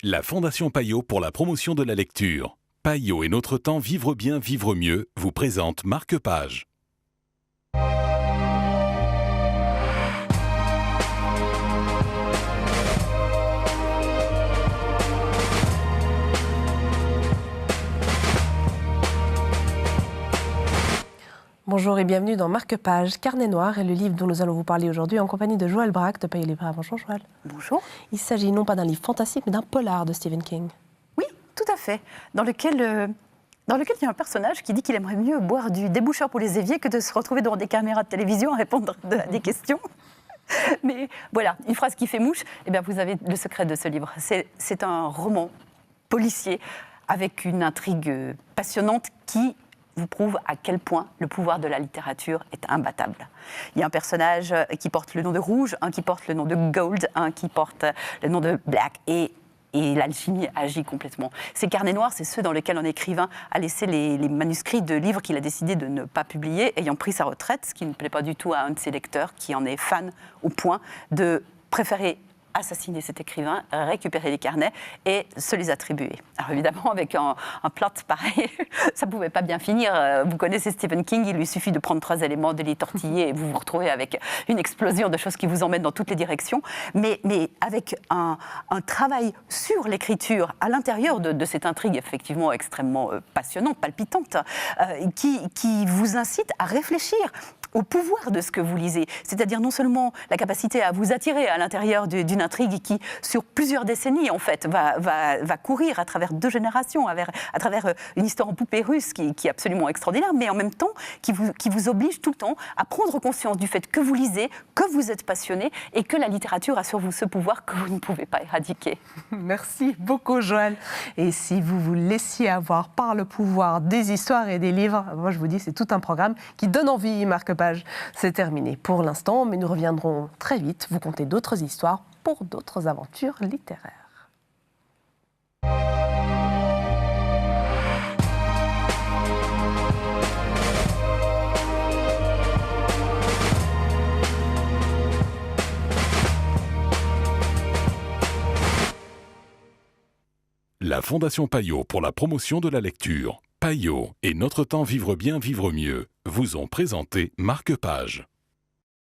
La Fondation Payot pour la promotion de la lecture. Payot et notre temps vivre bien, vivre mieux vous présente Marque-Page. Bonjour et bienvenue dans Marque-Page, Carnet Noir est le livre dont nous allons vous parler aujourd'hui en compagnie de Joël Braque de Payot Libraire. Bonjour Joël. Bonjour. Il s'agit non pas d'un livre fantastique mais d'un polar de Stephen King. Oui, tout à fait. Dans lequel il y a un personnage qui dit qu'il aimerait mieux boire du déboucheur pour les éviers que de se retrouver devant des caméras de télévision à répondre à des questions. Mais voilà, une phrase qui fait mouche, eh bien vous avez le secret de ce livre. C'est un roman policier avec une intrigue passionnante qui vous prouve à quel point le pouvoir de la littérature est imbattable. Il y a un personnage qui porte le nom de Rouge, un qui porte le nom de Gold, un qui porte le nom de Black, et l'alchimie agit complètement. Ces carnets noirs, c'est ceux dans lesquels un écrivain a laissé les manuscrits de livres qu'il a décidé de ne pas publier, ayant pris sa retraite, ce qui ne plaît pas du tout à un de ses lecteurs, qui en est fan au point de préférer assassiner cet écrivain, récupérer les carnets et se les attribuer. Alors évidemment, avec un plot pareil, ça ne pouvait pas bien finir. Vous connaissez Stephen King, il lui suffit de prendre 3 éléments, de les tortiller et vous vous retrouvez avec une explosion de choses qui vous emmènent dans toutes les directions. Mais avec un travail sur l'écriture à l'intérieur de cette intrigue effectivement extrêmement passionnante, palpitante, qui vous incite à réfléchir au pouvoir de ce que vous lisez. C'est-à-dire non seulement la capacité à vous attirer à l'intérieur d'une intrigue qui, sur plusieurs décennies, en fait, va courir à travers 2 générations, à travers une histoire en poupée russe qui est absolument extraordinaire, mais en même temps qui vous oblige tout le temps à prendre conscience du fait que vous lisez, que vous êtes passionné et que la littérature a sur vous ce pouvoir que vous ne pouvez pas éradiquer. Merci beaucoup Joël. Et si vous vous laissiez avoir par le pouvoir des histoires et des livres, moi je vous dis c'est tout un programme qui donne envie. Marque-Page, c'est terminé pour l'instant, mais nous reviendrons très vite vous conter d'autres histoires pour d'autres aventures littéraires. La Fondation Payot pour la promotion de la lecture. Payot et notre temps vivre bien, vivre mieux vous ont présenté Marque-Page.